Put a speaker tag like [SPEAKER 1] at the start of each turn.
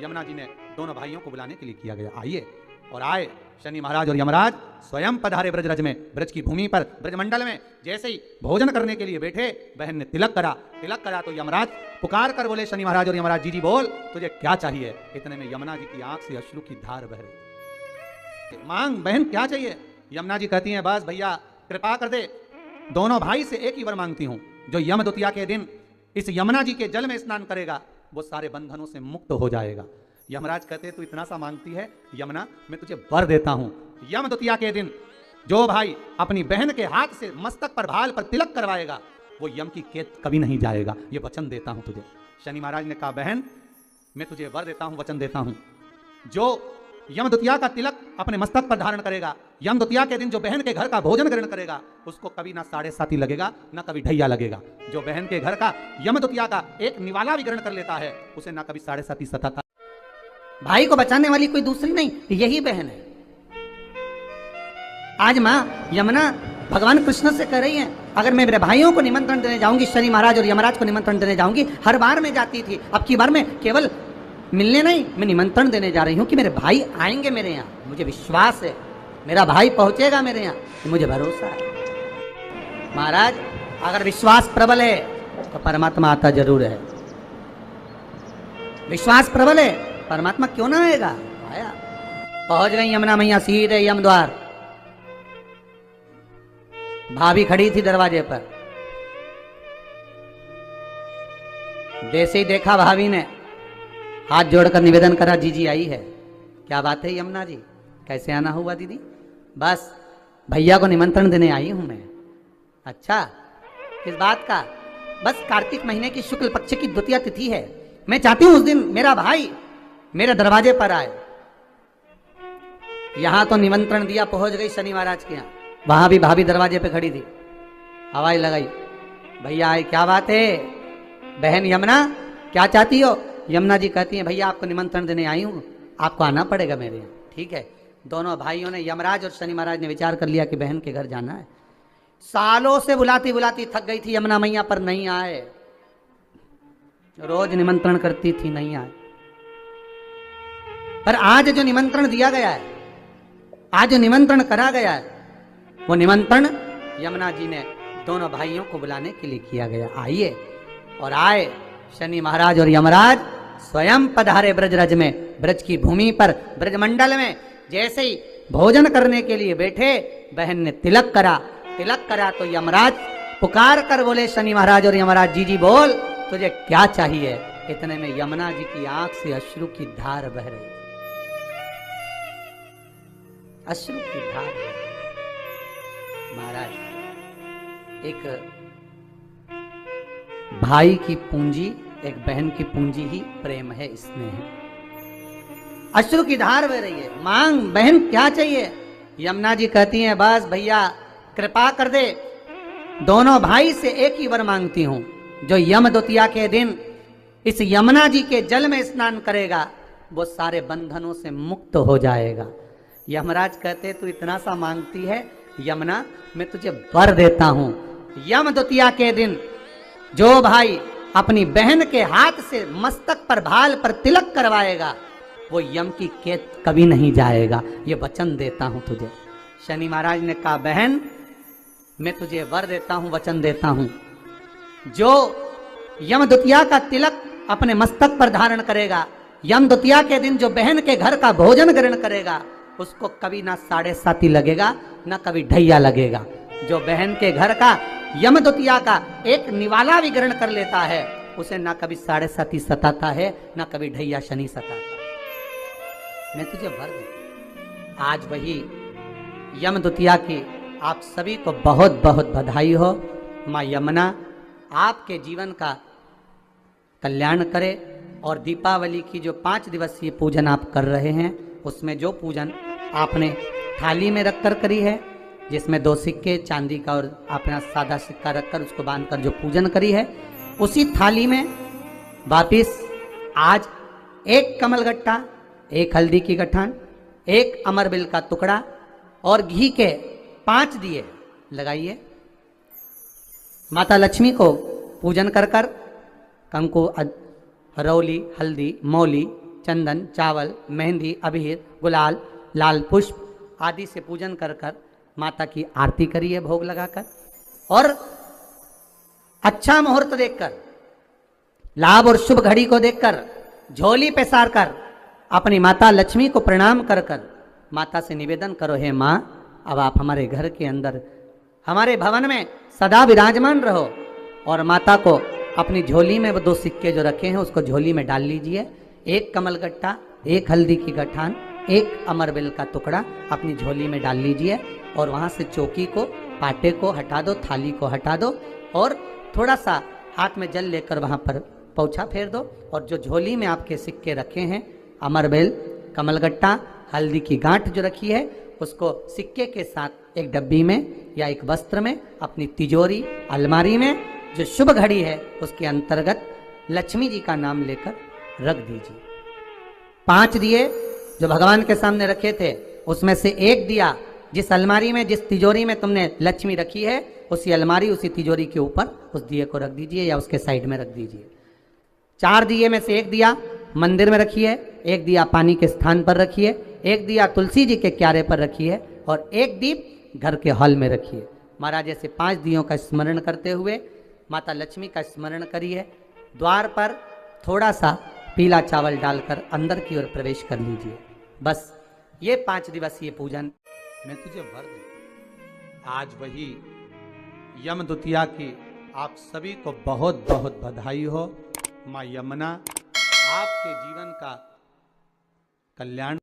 [SPEAKER 1] यमुना जी ने दोनों भाइयों को बुलाने के लिए किया गया। आइए। और आए शनि महाराज और यमराज स्वयं पधारे ब्रजरज में, ब्रज की भूमि पर, ब्रजमंडल में। जैसे ही भोजन करने के लिए बैठे, बहन ने तिलक करा तो यमराज पुकार कर बोले, शनि महाराज और यमराज, जी बोल तुझे क्या चाहिए। इतने में यमुना जी की आंख से अश्रु की धार बह रही। मांग बहन क्या चाहिए। यमुना जी कहती हैं, बस भैया कृपा कर दे, दोनों भाई से एक ही वर मांगती हूं, जो यम द्वितीया के दिन इस यमुना जी के जल में स्नान करेगा वो सारे बंधनों से मुक्त हो जाएगा। यमराज कहते, तू इतना सा मांगती है यमुना, मैं तुझे वर देता हूं। यम द्वितीया के दिन जो भाई अपनी बहन के हाथ से मस्तक पर, भाल पर तिलक करवाएगा वो यम की कैद कभी नहीं जाएगा, ये वचन देता हूं तुझे। शनि महाराज ने कहा, बहन मैं तुझे वर देता हूं, वचन देता हूं, जो यम द्वितीया का तिलक अपने मस्तक पर धारण करेगा, यम द्वितीया के दिन जो बहन के घर का भोजन ग्रहण करेगा, उसको कभी ना साढ़े साथी लगेगा, ना कभी ढैया लगेगा। जो बहन के घर का यम द्वितीया का एक निवाला भी ग्रहण कर लेता है, उसे ना कभी साढ़े साथी सताता।
[SPEAKER 2] भाई को बचाने वाली कोई दूसरी नहीं, यही बहन है। आज माँ यमुना भगवान कृष्ण से कह रही है, अगर मैं मेरे भाइयों को निमंत्रण देने जाऊंगी, शनि महाराज और यमराज को निमंत्रण देने जाऊंगी, हर बार मैं जाती थी, अब की बार में केवल मिलने नहीं, मैं निमंत्रण देने जा रही हूं कि मेरे भाई आएंगे मेरे यहाँ, मुझे विश्वास है मेरा भाई पहुंचेगा मेरे यहाँ, मुझे भरोसा है। महाराज अगर विश्वास प्रबल है तो परमात्मा आता जरूर है। विश्वास प्रबल है, परमात्मा क्यों ना आएगा, आया। पहुंच गई यमुना मैया सीधे यम द्वार। भाभी खड़ी थी दरवाजे पर। जैसे ही देखा भाभी ने हाथ जोड़कर निवेदन करा, जीजी आई है। क्या बात है यमुना जी, कैसे आना हुआ दीदी? बस भैया को निमंत्रण देने आई हूं मैं। अच्छा किस बात का? बस कार्तिक महीने की शुक्ल पक्ष की द्वितीया तिथि है, मैं चाहती हूं उस दिन मेरा भाई मेरे दरवाजे पर आए। यहां तो निमंत्रण दिया, पहुंच गई शनि महाराज के यहाँ, वहां भी भाभी दरवाजे पे खड़ी थी, हवाई लगाई, भैया आए। क्या बात है बहन यमुना, क्या चाहती हो? यमुना जी कहती हैं, भैया आपको निमंत्रण देने आई हूं, आपको आना पड़ेगा मेरे यहाँ। ठीक है। दोनों भाइयों ने, यमराज और शनि महाराज ने विचार कर लिया कि बहन के घर जाना है। सालों से बुलाती बुलाती थक गई थी यमुना मैया, पर नहीं आए। रोज निमंत्रण करती थी, नहीं आए। पर आज जो निमंत्रण दिया गया है, आज जो निमंत्रण करा गया है, वो निमंत्रण यमुना जी ने दोनों भाइयों को बुलाने के लिए किया गया। आइए। और आए शनि महाराज और यमराज स्वयं पधारे ब्रजरज में, ब्रज की भूमि पर, ब्रजमंडल में। जैसे ही भोजन करने के लिए बैठे, बहन ने तिलक करा तो यमराज पुकार कर बोले, शनि महाराज और यमराज, जी बोल तुझे क्या चाहिए। इतने में यमुना जी की आंख से अश्रु की धार बह रही, अश्रु की धार। महाराज एक भाई की पूंजी, एक बहन की पूंजी ही प्रेम है, स्नेह है। अश्रु की धार बह रही है। मांग बहन क्या चाहिए? यमुना जी कहती हैं, बस भैया कृपा कर दे, दोनों भाई से एक ही वर मांगती हूं, जो यम द्वितीया के दिन इस यमुना जी के जल में स्नान करेगा वो सारे बंधनों से मुक्त हो जाएगा। यमराज कहते, तू इतना सा मांगती है यमुना, मैं तुझे वर देता हूं। यम द्वितीया के दिन जो भाई अपनी बहन के हाथ से मस्तक पर, भाल पर तिलक करवाएगा वो यम की कैद कभी नहीं जाएगा, ये वचन देता हूं तुझे। शनि महाराज ने कहा, बहन मैं तुझे वर देता हूं, वचन देता हूं, जो यम द्वितीया का तिलक अपने मस्तक पर धारण करेगा, यम द्वितीया के दिन जो बहन के घर का भोजन ग्रहण करेगा, उसको कभी ना साढ़े साथी लगेगा, ना कभी ढैया लगेगा। जो बहन के घर का यम द्वितीया का एक निवाला भी ग्रहण कर लेता है, उसे ना कभी साढ़े साथी सताता है, ना कभी ढैया शनि सताता है। मैं तुझे वर देता। आज वही यम द्वितीया की आप सभी को बहुत बहुत बधाई हो। माँ यमुना आपके जीवन का कल्याण करे, और दीपावली की जो 5 दिवसीय पूजन आप कर रहे हैं, उसमें जो पूजन आपने थाली में रखकर करी है, जिसमें 2 सिक्के चांदी का और अपना सादा सिक्का रखकर उसको बांधकर जो पूजन करी है, उसी थाली में वापिस आज 1 कमलगट्टा, 1 हल्दी की गठान, 1 अमरबिल का टुकड़ा और घी के 5 दिए लगाइए। माता लक्ष्मी को पूजन कर कर कंकु, हरौली, हल्दी, मौली चंदन, चावल, मेहंदी, अबीर, गुलाल, लाल पुष्प आदि से पूजन कर कर माता की आरती करिए भोग लगाकर। और अच्छा मुहूर्त देखकर, लाभ और शुभ घड़ी को देखकर झोली पे सार कर अपनी माता लक्ष्मी को प्रणाम कर कर माता से निवेदन करो, हे माँ अब आप हमारे घर के अंदर, हमारे भवन में सदा विराजमान रहो। और माता को अपनी झोली में वो 2 सिक्के जो रखे हैं उसको झोली में डाल लीजिए। 1 कमलगट्टा, 1 हल्दी की गठान, 1 अमरबेल का टुकड़ा अपनी झोली में डाल लीजिए। और वहाँ से चौकी को, पाटे को हटा दो, थाली को हटा दो और थोड़ा सा हाथ में जल लेकर वहाँ पर पोछा फेर दो। और जो झोली में आपके सिक्के रखे हैं, अमरबेल, कमलगट्टा, हल्दी की गांठ जो रखी है, उसको सिक्के के साथ एक डब्बी में या एक वस्त्र में अपनी तिजोरी, अलमारी में जो शुभ घड़ी है उसके अंतर्गत लक्ष्मी जी का नाम लेकर रख दीजिए। 5 दिए जो भगवान के सामने रखे थे उसमें से 1 दिया जिस अलमारी में, जिस तिजोरी में तुमने लक्ष्मी रखी है, उसी अलमारी, उसी तिजोरी के ऊपर उस दिए को रख दीजिए या उसके साइड में रख दीजिए। 4 दिए में से 1 दिया मंदिर में रखिए, 1 दिया पानी के स्थान पर रखिए, 1 दिया तुलसी जी के क्यारे पर रखिए और 1 दीप घर के हॉल में रखिए। महाराज ऐसे 5 दियों का स्मरण करते हुए माता लक्ष्मी का स्मरण करिए। द्वार पर थोड़ा सा पीला चावल डालकर अंदर की ओर प्रवेश कर लीजिए। बस ये 5 दिवसीय पूजन।
[SPEAKER 1] मैं तुझे वर देता हूं। आज वही यम द्वितीया की आप सभी को बहुत बहुत बधाई हो। माँ यमुना आपके जीवन का कल्याण